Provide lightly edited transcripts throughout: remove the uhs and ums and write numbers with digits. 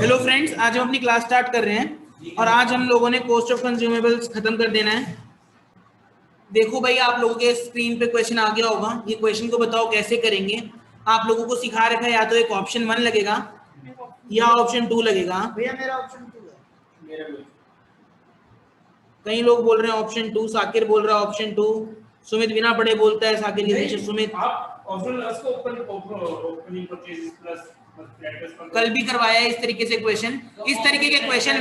Hello friends, आज हम अपनी क्लास स्टार्ट कर रहे हैं और आज हम लोगों ने कॉस्ट ऑफ कंज्यूमेबल्स खत्म कर देना है। देखो भाई, आप लोगों के स्क्रीन पे क्वेश्चन आ गया होगा। ये क्वेश्चन को बताओ कैसे करेंगे। आप लोगों को सिखा रखा है, या तो एक ऑप्शन 1 लगेगा या ऑप्शन 2 लगेगा। भैया मेरा ऑप्शन 2 है। मेरा भी। कई लोग बोल रहे हैं ऑप्शन 2, साकिर बोल रहा है ऑप्शन 2, सुमित बिना पढ़े बोलता है साकिर के नीचे सुमित। आप ऑप्शन इसको ओपनिंग परचेज प्लस कल भी करवाया है इस तरीके से क्वेश्चन। इस तरीके के क्वेश्चन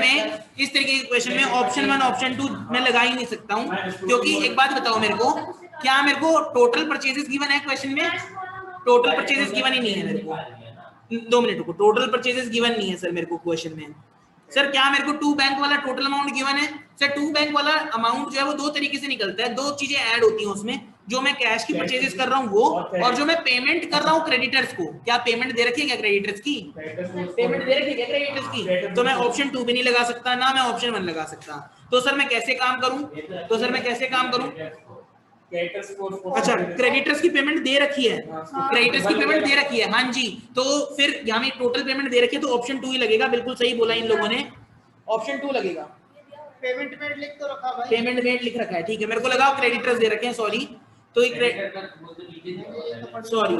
में ऑप्शन 1 ऑप्शन 2 मैं लगा ही नहीं सकता हूँ, क्योंकि एक बात बताओ मेरे को, क्या मेरे को टोटल परचेजेस गिवन है क्वेश्चन में? टोटल परचेजेस गिवन ही नहीं है मेरे को। 2 मिनट को, टोटल परचेजेस गिवन नहीं है सर मेरे को क्वेश्चन में। सर क्या मेरे को 2 बैंक वाला टोटल अमाउंट गिवन है? सर 2 बैंक वाला अमाउंट जो है वो 2 तरीके से निकलता है, 2 चीजें ऐड होती हैं उसमें। जो मैं कैश की परचेजेस कर रहा हूँ वो, और जो मैं पेमेंट कर रहा हूँ क्रेडिटर्स को। क्या पेमेंट दे रखी है क्या क्रेडिटर्स की? पेमेंट दे रखी है क्या क्रेडिटर्स की? तो मैं ऑप्शन 2 भी नहीं लगा सकता, ना मैं ऑप्शन 1 लगा सकता। तो सर मैं कैसे काम करूं? अच्छा, क्रेडिटर्स की पेमेंट दे रखी है, क्रेडिटर्स की पेमेंट दे रखी है, हाँ जी। तो फिर यहाँ में टोटल पेमेंट दे रखी है, तो ऑप्शन 2 ही लगेगा। बिल्कुल सही बोला इन लोगों ने, ऑप्शन 2 लगेगा। पेमेंट मेड लिख तो रखा भाई। पेमेंट मेड लिख रखा है, ठीक है। मेरे को लगा क्रेडिटर्स दे रखे हैं, सॉरी। तो सॉरी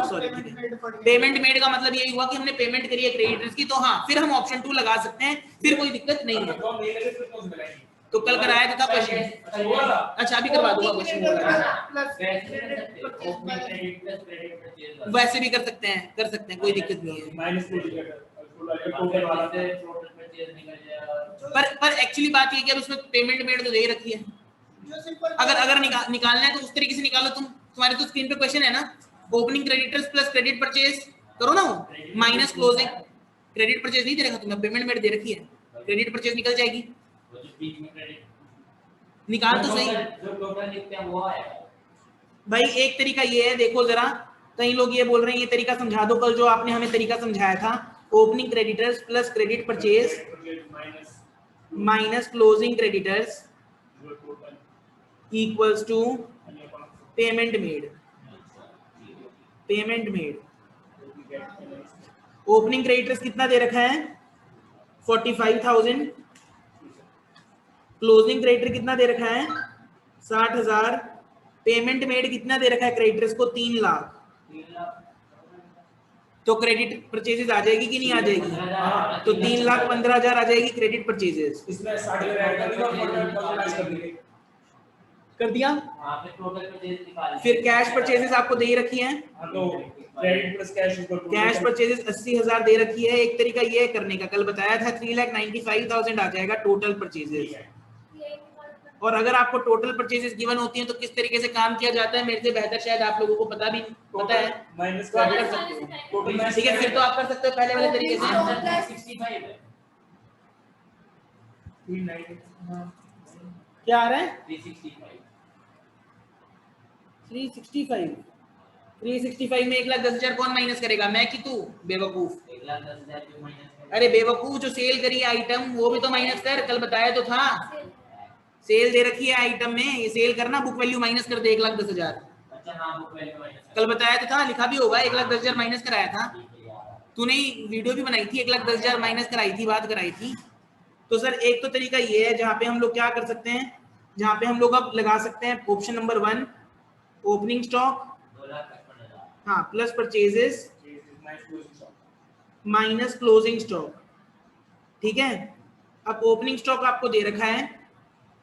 पेमेंट मेड का मतलब यही हुआ कि हमने पेमेंट करी है क्रेडिटर्स की, तो हाँ फिर हम ऑप्शन 2 लगा सकते हैं, फिर कोई दिक्कत नहीं है। तो कल कराया था क्वेश्चन। अच्छा, अभी करवा दूंगा क्वेश्चन। वैसे भी कर सकते हैं, कोई दिक्कत नहीं है। पर एक्चुअली बात ये कि अब उसमें पेमेंट मेड तो दे रखी है। अगर निकालना है तो उस तरीके से निकालो तुम। तुम्हारे तो स्क्रीन पे क्वेश्चन है ना, opening creditors plus credit purchase करो ना, वो माइनस क्लोजिंग। क्रेडिट परचेज नहीं दे रखा तुम्हें, पेमेंट मेड दे रखी है, क्रेडिट परचेज निकल जाएगी। निकाल तो सही भाई। एक तरीका ये है, देखो जरा, कई लोग ये बोल रहे हैं ये तरीका समझा दो। कल जो आपने हमें तरीका समझाया था, opening creditors plus credit purchase minus closing creditors equals to payment made. Opening creditors कितना दे रखा है? 45,000। क्लोजिंग क्रेडिटर कितना दे रखा है? 60,000। पेमेंट मेड कितना दे रखा है क्रेडिटर्स को? 3 लाख। तो क्रेडिट परचेजेस आ जाएगी कि नहीं आ जाएगी? तो 3,15,000 आ जाएगी क्रेडिट परचेजेस। इसमें 60,000 कर दिया। फिर कैश परचेजेस आपको दे रखी है, कैश परचेजेस 80,000 दे रखी है। एक तरीका ये है करने का, कल बताया था 3,95,000 आ जाएगा टोटल परचेजेस। और अगर आपको टोटल परचेजेस गिवन होती हैं तो किस तरीके से काम किया जाता है, मेरे से बेहतर शायद आप लोगों को पता है, तो आप कर सकते हो। ठीक है, फिर तो आप कर सकते हो पहले वाले तरीके से। क्या आ रहा है? 365 में 1,10,000 कौन माइनस करेगा? मैं कि तू बेवकूफ? 1,10,000 अरे बेवकूफ, जो सेल करी आइटम वो भी तो माइनस कर। कल बताया तो था, सेल दे रखी है आइटम में, ये सेल करना, बुक वैल्यू माइनस कर दे 1,10,000। कल बताया तो था, लिखा भी होगा 1,10,000 माइनस कराया था। तूने वीडियो भी बनाई थी, 1,10,000 माइनस कराई थी, बात कराई थी। तो सर एक तो तरीका ये है जहाँ पे हम लोग क्या कर सकते हैं, जहाँ पे हम लोग अब लगा सकते हैं ऑप्शन नंबर 1, ओपनिंग स्टॉक हाँ plus purchases minus closing stock. ठीक है, अब ओपनिंग स्टॉक आपको दे रखा है,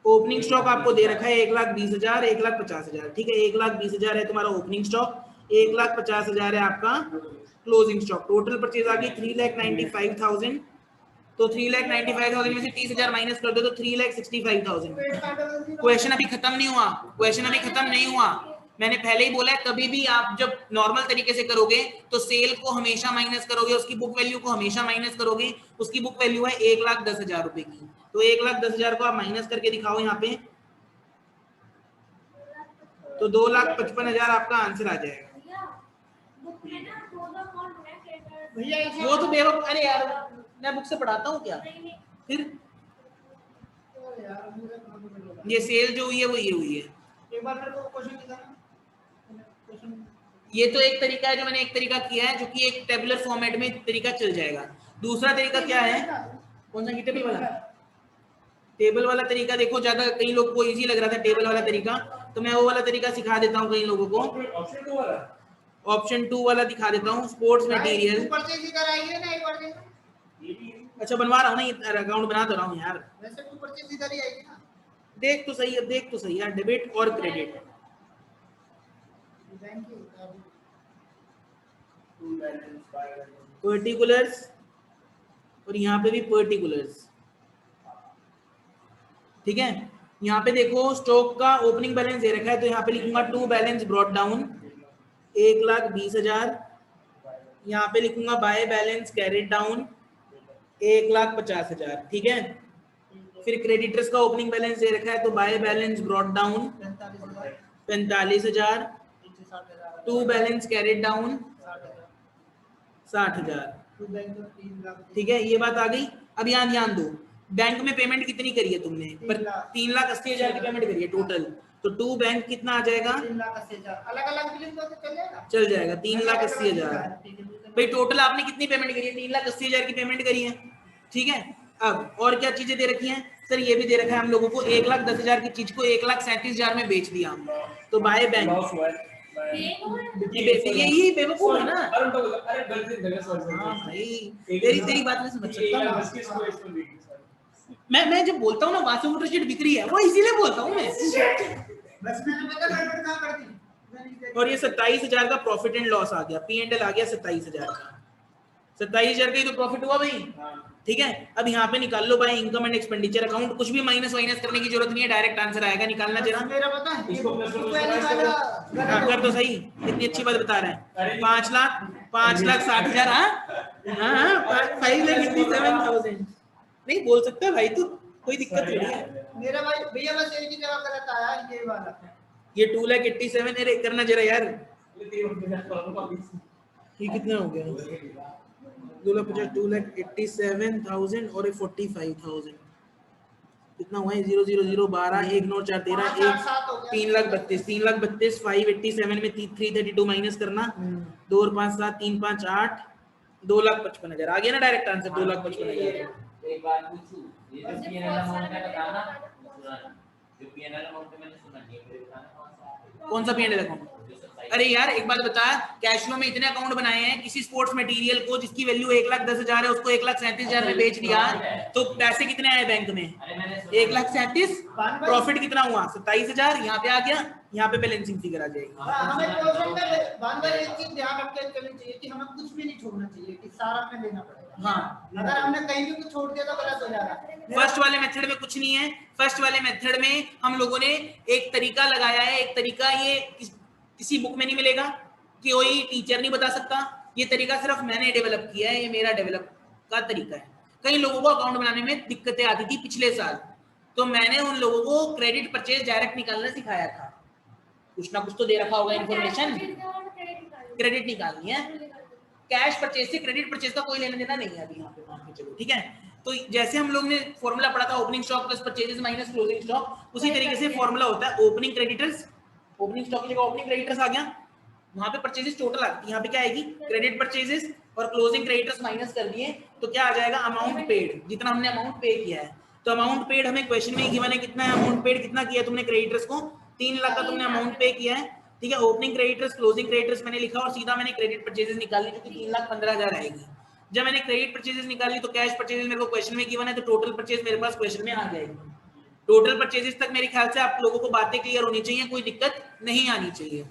1,20,000 1,50,000। ठीक है, 1,20,000 है तुम्हारा ओपनिंग स्टॉक, 1,50,000 है आपका क्लोजिंग स्टॉक। टोटल परचेज आ गई 3,95,000। तो 3,95,000 में से 30,000 माइनस कर दो तो 3,65,000। क्वेश्चन अभी खत्म नहीं हुआ, मैंने पहले ही बोला है, कभी भी आप जब नॉर्मल तरीके से करोगे तो सेल को हमेशा माइनस करोगे, उसकी बुक वैल्यू को हमेशा माइनस करोगे। उसकी बुक वैल्यू है 1,10,000 रुपए की, तो 1,10,000 को आप माइनस करके दिखाओ यहाँ पे, तो 2,55,000 आपका आंसर आ जाएगा। वो तो बेवकूफ, अरे यार मैं बुक से पढ़ाता हूँ क्या? फिर ये सेल जो हुई है वो ये हुई है। एक बार मेरे को क्वेश्चन दिखाना। ये तो एक तरीका है जो मैंने एक तरीका किया है, जो कि एक टेबुलर फॉर्मेट में तरीका चल जाएगा। दूसरा तरीका क्या है? कौन सा? टेबल वाला? टेबल वाला तरीका देखो, ज्यादा कई लोग को इजी लग रहा था टेबल वाला तरीका, तो मैं वो वाला तरीका सिखा देता हूँ कई लोगों को। ऑप्शन 2 वाला, ऑप्शन 2 वाला दिखा देता हूँ, स्पोर्ट्स मटेरियल। परचेज इधर आएगी ना एक बार देखो। ये भी है। अच्छा बनवा रहा हूँ ना, ये अकाउंट बना तो रहा हूँ यार। वैसे टू परचेज इधर ही आएगी ना। देख तो सही, अब देख तो सही यार, डेबिट और क्रेडिट। बैंक की to balance, by balance, particulars, और यहाँ पे भी पर्टिकुलर्स, ठीक है। यहाँ पे देखो स्टॉक का ओपनिंग बैलेंस दे रखा है, तो यहाँ पे लिखूंगा टू बैलेंस ब्रॉट डाउन 1,20,000। यहाँ पे लिखूंगा बाय बैलेंस कैरिड डाउन 1,50,000, ठीक है। फिर क्रेडिटर्स का ओपनिंग बैलेंस दे रखा है, तो by balance brought down 45,000, to balance carried down 60,000, ठीक है। ये बात आ गई। अब यहाँ ध्यान दो, बैंक में पेमेंट कितनी करी है तुमने? 3,80,000 की पेमेंट करी है टोटल, तो टू बैंक कितना आ जाएगा? 3,80,000 अलग अलग बिलिंग तो चल जाएगा। चल जाएगा 3,80,000। भाई टोटल आपने कितनी पेमेंट करी है? 3,80,000 की पेमेंट करी है, ठीक है। अब और क्या चीजें दे रखी हैं सर? ये भी दे रखा है हम लोगों को 1,10,000 की चीज को 1,37,000 में बेच दिया, तो बाय बैंक। लॉस हुआ है। यही बेवकूफ है ना। अरे गलती जगह सॉरी। हाँ भाई, तेरी बात नहीं समझ सकता ये बस किसको इसको देखिए सर। मैं जब बोलता हूँ ना वासुमोटो शीट बिक रही है, वो इसीलिए बोलता हूँ मैं। बस मैंने पता गड़बड़ कहाँ कर दी। और ये 27,000 का प्रॉफिट एंड लॉस आ गया, P&L आ गया 27,000 का। 27,000 का ही तो प्रॉफिट हुआ भाई, ठीक है। अब यहाँ पे निकाल लो भाई इनकम एंड एक्सपेंडिचर अकाउंट, कुछ भी माइनस वाइनस करने की जरूरत नहीं है, डायरेक्ट आंसर आएगा, निकालना जरा। मेरा पता है इसको प्लस हाँ, कर तो सही, इतनी अच्छी बात बता रहे हैं। 5,60,000, हाँ 5,87,000 नहीं बोल सकता भाई तू, कोई दिक्कत नहीं है। मेरा भाई भैया बस एक ही जगह गलत आया, ये वाला। ये 2,87,000 है, करना जरा यार। ये कितना हो गया? 2,50,000, 2,87,000 और 45,000 कितना हुआ है? 0 0 0 12 1 9 4 13 1 3,32,000 3,32,000 587 में 332 माइनस करना, 2 और 5 7 3 5 8 2,55,000 आ गया ना डायरेक्ट आंसर 2,55,000। एक बात पूछूं, ये जो पीएनएल अमाउंट है बताना, जो पीएनएल अमाउंट मैंने सुना नहीं है, बताना कौन सा P&L अकाउंट? अरे यार एक बात बता, कैश फ्लो में इतने अकाउंट बनाए हैं, किसी स्पोर्ट्स मटेरियल को जिसकी वैल्यू 1,10,000 है उसको 1,37,000 में बेच दिया, तो पैसे कितने आए बैंक में? 1,37,000। प्रॉफिट कितना हुआ? 27,000। यहाँ पे आ गया, यहाँ पे बैलेंसिंग फिगर आ जाएगी। हमें क्वेश्चन में बार-बार एक चीज ध्यान रख के चलनी चाहिए कि हमें कुछ भी नहीं छोड़ना चाहिए, कि सारा हमें लेना पड़ेगा। हाँ, अगर हमने कहीं भी कुछ छोड़ दिया तो गलत हो जाएगा। फर्स्ट वाले मेथड में कुछ नहीं है। फर्स्ट वाले मेथड में हम लोगों ने एक तरीका लगाया है, एक तरीका ये किसी बुक में नहीं मिलेगा, कि कोई टीचर नहीं बता सकता। ये तरीका सिर्फ मैंने डेवलप किया है, ये मेरा डेवलप का तरीका है। कई लोगों को अकाउंट बनाने में दिक्कतें आती थी पिछले साल, तो मैंने उन लोगों को क्रेडिट परचेज डायरेक्ट निकालना सिखाया था। कुछ ना कुछ तो दे रखा होगा इन्फॉर्मेशन, क्रेडिट निकालनी है। कैश परचेज से क्रेडिट परचेज का कोई लेना देना नहीं है अभी यहाँ पे, मान के चलो, ठीक है। तो जैसे हम लोग ने फॉर्मूला पढ़ा था opening stock plus purchases minus closing stock, उसी तरीके से फॉर्मूला होता है ओपनिंग क्रेडिटर्स, ओपनिंग स्टॉक की जगह ओपनिंग क्रेडिटर्स आ गया, वहां पे परचेजेस टोटल आती है, यहाँ पे क्या आएगी? क्रेडिट परचेजेस और क्लोजिंग क्रेडिटर्स माइनस कर दिए तो क्या आ जाएगा? अमाउंट पेड, जितना हमने अमाउंट पे किया है। तो अमाउंट पेड हमें क्वेश्चन में गिवन है, कितना है अमाउंट पेड? कितना किया तुमने क्रेडिटर्स को? 3 लाख का तुमने अमाउंट पे किया है, ठीक है। ओपनिंग क्रेडिटर्स क्लोजिंग क्रेडिटर्स मैंने लिखा और सीधा मैंने क्रेडिट परचेजेस निकाली जो कि 3,15,000 आएगी। जब मैंने क्रेडिट परचेजेस निकाली तो कैश परचेजेस मेरे को क्वेश्चन में गिवन है, तो टोटल परचेज मेरे पास क्वेश्चन में आ जाएगी। टोटल परचेजेस तक मेरे ख्याल से आप लोगों को बातें क्लियर होनी चाहिए, कोई दिक्कत नहीं आनी चाहिए।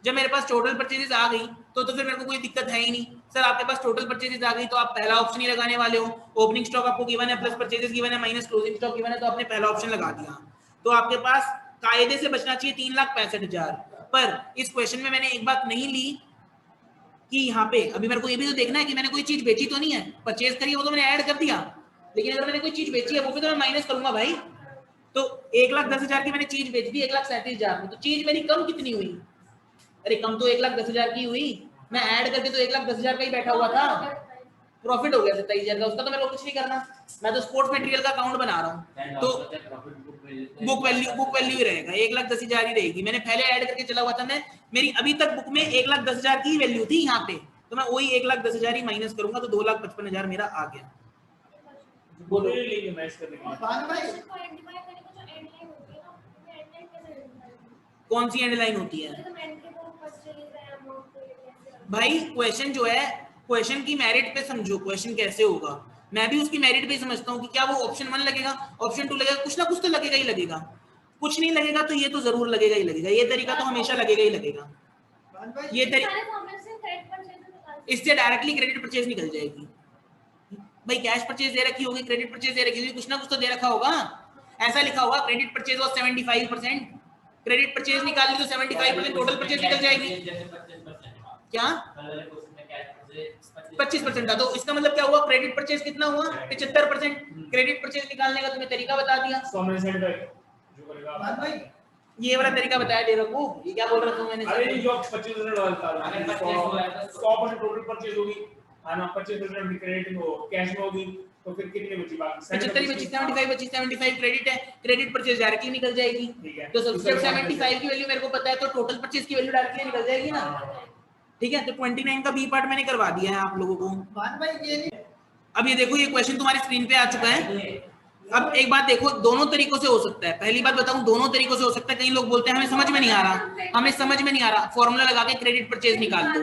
जब मेरे पास टोटल परचेजेस आ गई तो फिर मेरे को कोई दिक्कत है ही नहीं। सर आपके पास टोटल परचेजेस आ गई तो आप पहला ऑप्शन ही लगाने वाले हो, ओपनिंग स्टॉक आपको गिवन है प्लस परचेजेस गिवन है माइनस क्लोजिंग स्टॉक गिवन है, तो आपने पहला ऑप्शन लगा दिया। तो आपके पास कायदे से बचना चाहिए 3,65,000। पर इस क्वेश्चन में मैंने एक बात नहीं ली कि यहाँ पे अभी मेरे को ये भी तो देखना है कि मैंने कोई चीज बेची तो नहीं है, परचेज करी है वो तो मैंने ऐड कर दिया, लेकिन अगर मैंने कोई चीज बेची है वो भी तो मैं माइनस करूंगा भाई। तो 1,10,000 की मैंने चीज बेच दी 1,37,000 में, तो चीज मेरी कम कितनी हुई? अरे कम तो 1,10,000 की हुई, मैं ऐड करके तो 1,10,000 का ही बैठा हुआ था, प्रॉफिट हो गया 27,000 का, उसका तो मेरे को कुछ नहीं करना, मैं तो स्पोर्ट्स मटेरियल का अकाउंट बना रहा हूँ। तो बुक वैल्यू ही रहेगा 1,10,000 ही रहेगी। मैंने पहले ऐड करके चला हुआ था, मैं मेरी अभी तक बुक में 1,10,000 की वैल्यू थी यहाँ पे, तो मैं वही 1,10,000 ही माइनस करूंगा तो 2,55,000 मेरा आ गया। बोलो ये लेंगे मैच करने के लिए। भानु भाई कौन सी एंड लाइन होती है भाई? क्वेश्चन जो है, क्वेश्चन की मेरिट पे समझो क्वेश्चन कैसे होगा। मैं भी उसकी मेरिट पे समझता हूँ कि क्या वो ऑप्शन 1 लगेगा, ऑप्शन 2 लगेगा, कुछ ना कुछ तो लगेगा ही लगेगा। कुछ नहीं लगेगा तो ये तो जरूर लगेगा ही लगेगा, ये तरीका तो हमेशा लगेगा ही लगेगा। भानु भाई ये तरीका इससे डायरेक्टली क्रेडिट परचेज निकल जाएगी। भाई कैश परचेज दे रखी होगी, क्रेडिट परचेज दे रखी होगी, कुछ ना कुछ तो दे रखा होगा। ऐसा लिखा होगा credit purchase was 75%, credit purchase निकाल ली तो 75% टोटल परचेज निकल जाएगी। क्या 25% था, तो इसका मतलब क्या हुआ? क्रेडिट परचेज कितना हुआ? 75%। क्रेडिट परचेज निकालने का तुम्हें तरीका बता दिया। जो करेगा भानु भाई ये वाला तरीका बताया दे रखू। ये क्या बोल रहा था मैंने? अरे ये जो 25% डालता है अगर 25 हुआ है तो 100% टोटल परचेज होगी, है ना? 25% क्रेडिट हो कैश में होगी तो फिर कितनी बची बाकी? 75 बची, 75 बची, 75 क्रेडिट है, क्रेडिट परचेज डायरेक्टली निकल जाएगी। ठीक है। तो सबसे 75 की वैल्यू मेरे को पता है तो टोटल परचेज की वैल्यू डायरेक्टली निकल जाएगी ना। ठीक है, तो 29 का बी पार्ट मैंने करवा दिया है आप लोगों को। भानु भाई ये नहीं अब ये देखो, ये क्वेश्चन तुम्हारी स्क्रीन पे आ चुका है। अब एक बात देखो, दोनों तरीकों से हो सकता है। पहली बात बताऊं, दोनों तरीकों से हो सकता है। कई लोग बोलते हैं हमें समझ में नहीं आ रहा, हमें समझ में नहीं आ रहा, फॉर्मूला लगा के क्रेडिट परचेज निकाल लो।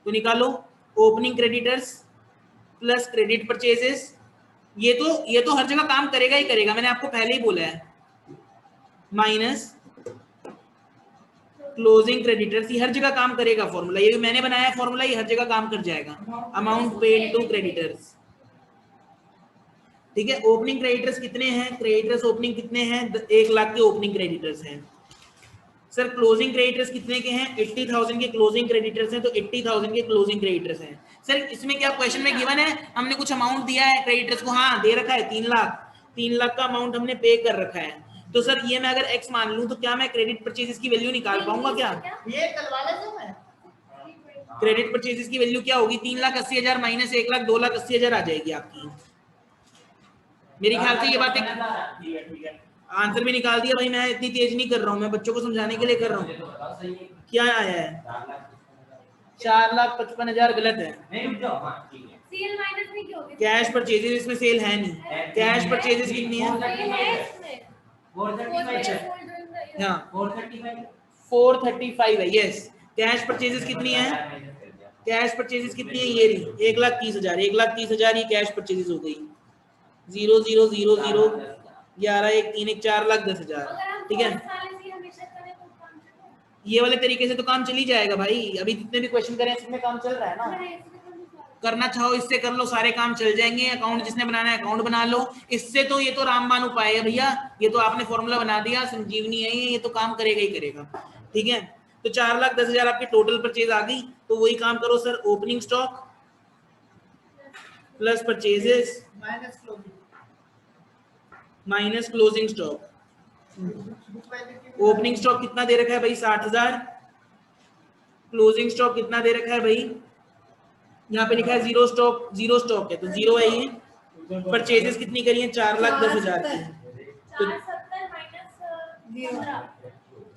तो निकालो opening creditors plus credit purchases. ये तो हर जगह काम करेगा ही करेगा, मैंने आपको पहले ही बोला है। माइनस क्लोजिंग क्रेडिटर्स, ये हर जगह काम करेगा फॉर्मूला। ये मैंने बनाया फॉर्मूला, ये हर जगह काम कर जाएगा। Amount paid to creditors. ठीक है, ओपनिंग क्रेडिटर्स कितने हैं? क्रेडिटर्स ओपनिंग कितने हैं? 1 लाख के ओपनिंग क्रेडिटर्स हैं। सर क्लोजिंग क्रेडिटर्स कितने के हैं? 80,000 के क्लोजिंग क्रेडिटर्स हैं, तो 80,000 के क्लोजिंग क्रेडिटर्स हैं। सर इसमें क्या क्वेश्चन में गिवन है? हमने कुछ अमाउंट दिया है क्रेडिटर्स को, हाँ दे रखा है 3 लाख, 3 लाख का अमाउंट हमने पे कर रखा है। तो सर ये मैं अगर x मान लूं तो क्या मैं क्रेडिट परचेजेस की वैल्यू निकाल पाऊंगा क्या? ये कल वाला जो है क्रेडिट परचेजेस की वैल्यू क्या होगी? 3,80,000 माइनस 1 लाख, 2,80,000 आ जाएगी आपकी। मेरे ख्याल से ये बात ठीक है आंसर भी निकाल दिया भाई। मैं इतनी तेज नहीं कर रहा हूँ, मैं बच्चों को समझाने के लिए कर रहा हूँ। क्या आया है? 4,55,000 गलत है। सेल माइनस में क्यों होगी? कैश परचेजेस, इसमें सेल है नहीं। कैश परचेजेस कितनी है? हाँ 435 है। यस, कैश परचेजेस कितनी है? कैश परचेजेस कितनी है? ये रही 1,30,000। 1,30,000 ये कैश परचेजेस हो गई। 0 0 0 0 11 1 3 1 4,10,000। ठीक है, ये वाले तरीके से तो काम चल ही जाएगा भाई। अभी जितने भी क्वेश्चन करें इसमें काम चल रहा है ना। करना चाहो इससे कर लो, सारे काम चल जाएंगे। अकाउंट जिसने बनाना है अकाउंट बना लो। इससे तो ये तो रामबाण उपाय है भैया, ये तो आपने फॉर्मूला बना दिया, संजीवनी है ये तो काम करेगा ही करेगा। ठीक है, तो 4,10,000 आपकी टोटल परचेज आ गई। तो वही काम करो sir, opening stock plus purchases minus closing stock. Opening stock कितना दे रखा है भाई? 60,000। क्लोजिंग स्टॉक कितना दे रखा है भाई? यहाँ पे लिखा है जीरो स्टॉक, जीरो स्टॉक है तो जीरो है ये। परचेजेस कितनी करी है? 4,10,000 की। तो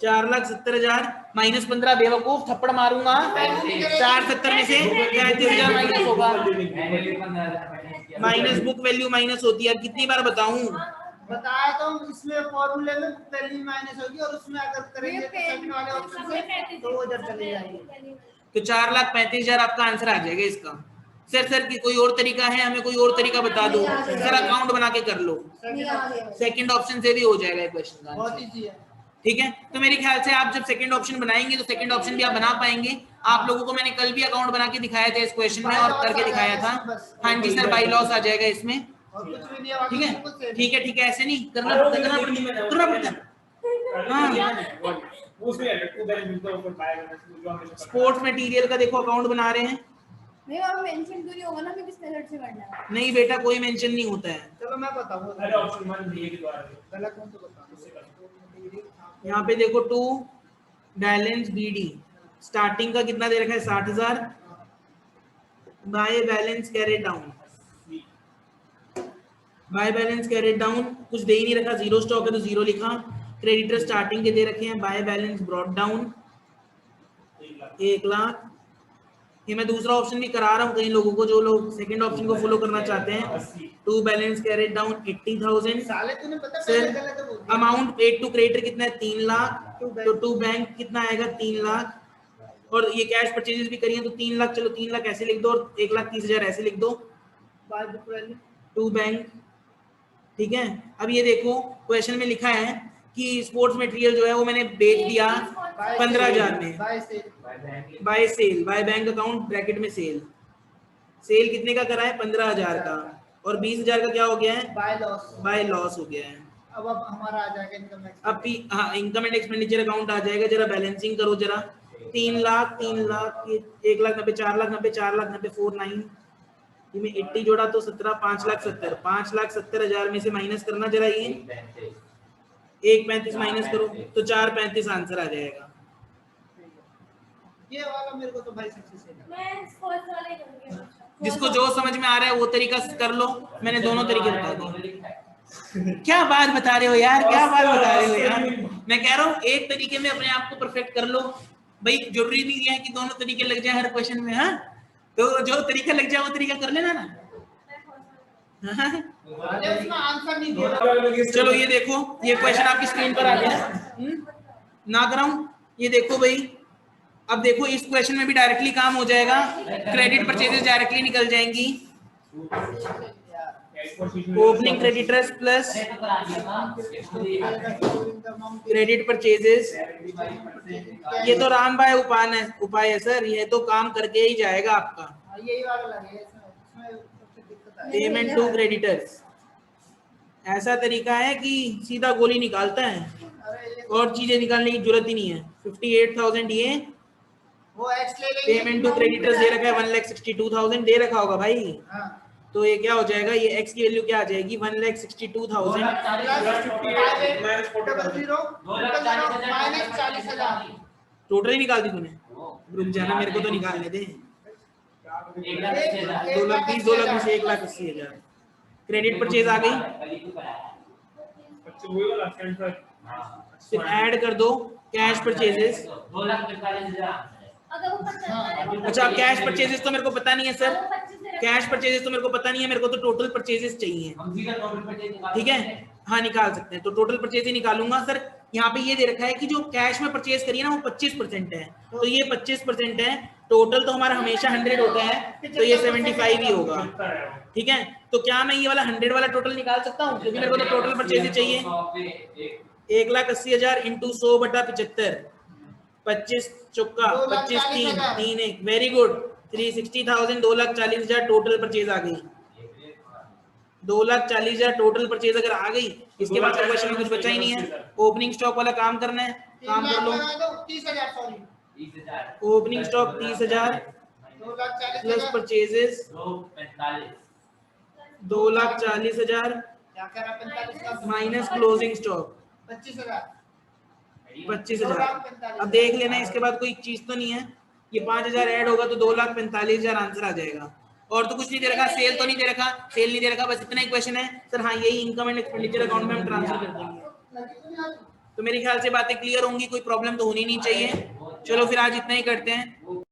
4,70,000 माइनस 15। बेवकूफ, थप्पड़ मारूंगा। 470 में से 35,000 माइनस होगा। माइनस बुक वैल्यू माइनस होती है। कितनी बार बताऊं? बताया तो इसमें फॉर्मूले में वैल्यू माइनस होगी और उसमें अगर करेंगे तो सेकंड वाले ऑप्शन से तो वो इधर चले जाएंगे। तो 4,35,000 आपका आंसर आ जाएगा इसका। सर की कोई और तरीका है? हमें कोई और तरीका बता दो सर। अकाउंट बना के कर लो, सेकंड ऑप्शन से भी हो जाएगा क्वेश्चन का। बहुत इजी है। ठीक है, तो मेरे ख्याल से आप जब सेकंड ऑप्शन बनाएंगे तो सेकंड ऑप्शन भी आप बना पाएंगे। आप लोगों को मैंने कल भी अकाउंट बना के दिखाया था इस क्वेश्चन में और करके दिखाया था। हाँ जी सर, बाई लॉस आ जाएगा इसमें। ठीक है ठीक है ठीक है, ऐसे नहीं करना पड़ता, करना पड़ता। हाँ, स्पोर्ट्स मटेरियल का देखो अकाउंट बना रहे हैं। नहीं वहाँ मेंशन तो नहीं होगा ना, मैं किस मेथड से करना है? नहीं बेटा, कोई मेंशन नहीं होता है। चलो मैं बताऊँ, अरे ऑप्शन 1 दिए के द्वारा गलत हूँ तो बताऊँ। यहाँ पे देखो टू बैलेंस बीडी स्टार्टिंग का कितना दे रखा है? 60,000। By balance carried down, by balance carried down कुछ दे ही नहीं रखा, जीरो स्टॉक है तो जीरो लिखा। क्रेडिटर स्टार्टिंग के दे रखे हैं। Bye balance brought down 1 lakh. ये मैं दूसरा ऑप्शन भी करा रहा हूँ कई लोगों को, जो लोग सेकंड ऑप्शन को फॉलो करना चाहते हैं। 80 टू बैलेंस कैरेट डाउन 80,000। साले तूने पता सर पहले गलत बोल दिया। अमाउंट पेड टू क्रेडिटर कितना है 3 लाख, तो टू बैंक कितना आएगा 3 लाख, और ये कैश परचेजेस भी करिए तो 3 लाख, चलो 3 लाख ऐसे लिख दो और 1,30,000 ऐसे लिख दो by book value to bank. ठीक है, अब ये देखो क्वेश्चन में लिखा है कि स्पोर्ट्स मटेरियल जो है वो मैंने बेच दिया 15,000 में बाय से by sale, by bank account bracket में सेल। सेल कितने का करा है 15,000 का, और 20,000 का क्या हो गया है बाय लॉस। बाय लॉस हो गया है। अब हमारा आ जाएगा इनकम टैक्स। अब हाँ इनकम एंड एक्सपेंडिचर अकाउंट आ जाएगा, जरा बैलेंसिंग करो जरा। 3 लाख 1,90,000 4,90,000 4,90,000 4,9, ये में 80 जोड़ा तो 17 5,70,000 5,70,000 में से माइनस करना जरा, ये 1,35 माइनस करो तो 4,35 आंसर आ जाएगा। ये वाला मेरे को तो भाई सक्सेस है। मैं फर्स्ट वाले करूंगी। जिसको जो समझ में आ रहा है वो तरीका कर लो, मैंने दोनों तरीके बता दिए। क्या बात बता रहे हो यार, क्या बात बता रहे हो यार, मैं कह रहा हूँ एक तरीके में अपने आप को परफेक्ट कर लो भाई, जरूरी नहीं है कि दोनों तरीके लग जाए हर क्वेश्चन में। हाँ तो जो तरीका लग जाए वो तरीका कर लेना ना। हाँ? अरे उसमें आंसर नहीं दे रहा। चलो ये देखो, ये क्वेश्चन आपकी स्क्रीन पर आ गया ना कराऊं, ये देखो भाई। अब देखो इस क्वेश्चन में भी डायरेक्टली काम हो जाएगा, क्रेडिट परचेजेस डायरेक्टली निकल जाएंगी। Opening creditors plus credit purchases, ये तो राम भाई उपाय है सर, ये तो काम करके ही जाएगा आपका। यही वाला लगे इसमें सबसे दिक्कत है। पेमेंट टू क्रेडिटर्स ऐसा तरीका है कि सीधा गोली निकालता है, अरे ये और चीजें निकालने की जरूरत ही नहीं है। 58,000 ये वो एक्स ले लेंगे। पेमेंट टू क्रेडिटर्स दे रखा है, 1,62,000 दे रखा होगा भाई, हाँ तो ये क्या हो जाएगा, ये एक्स की वैल्यू क्या आ जाएगी 1,62,000 माइनस 40,000। टोटल ही निकाल दी तूने, रुक जाना मेरे को तो निकालने दे। 2,20,000 2,20,000 से 1,80,000 क्रेडिट परचेज आ गई, अच्छा वही वाला सेंटर। फिर ऐड कर दो कैश परचेजेस। 2,45,000 अगर वो 55 अच्छा अब कैश परचेजेस तो मेरे को पता नहीं है सर, कैश परचेजेस तो मेरे को पता नहीं है, मेरे को तो टोटल परचेजेस चाहिए। हम सीधा टोटल परचेज निकाल ठीक है, हाँ निकाल सकते हैं, तो टोटल परचेज ही निकालूंगा सर। यहाँ पे ये दे रखा है कि जो कैश में परचेज करिए ना वो 25% है, तो ये 25% है, टोटल तो हमारा हमेशा 100 होता है, तो ये 75 ही होगा। ठीक है, तो क्या मैं ये वाला 100 वाला टोटल निकाल सकता हूँ, क्योंकि मेरे को तो टोटल परचेज ही चाहिए। 1,80,000 इंटू 100/75, 25 चौका 25 3 3 1, वेरी गुड 360,000, 2,40,000 टोटल परचेज आ गई। 2,40,000 टोटल परचेज अगर आ गई, इसके बाद क्वेश्चन में कुछ बचा ही नहीं है। ओपनिंग स्टॉक वाला काम करना है, काम कर लो। 30,000 sorry 30,000 opening stock 30,000 plus 2,40,000 purchases 2,40,000 क्या कह रहा 45 का माइनस क्लोजिंग स्टॉक 25,000 25,000। अब देख लेना इसके बाद कोई चीज तो नहीं है, ये 5,000 ऐड होगा तो 2,45,000 आंसर आ जाएगा। और तो कुछ नहीं दे रखा, सेल तो नहीं दे रखा, सेल नहीं दे रखा, बस इतना ही क्वेश्चन है सर। हाँ यही इनकम एंड एक्सपेंडिचर अकाउंट में हम ट्रांसफर कर देंगे। तो मेरे ख्याल से बातें क्लियर होंगी, कोई प्रॉब्लम तो होनी नहीं चाहिए। चलो फिर आज इतना ही करते हैं।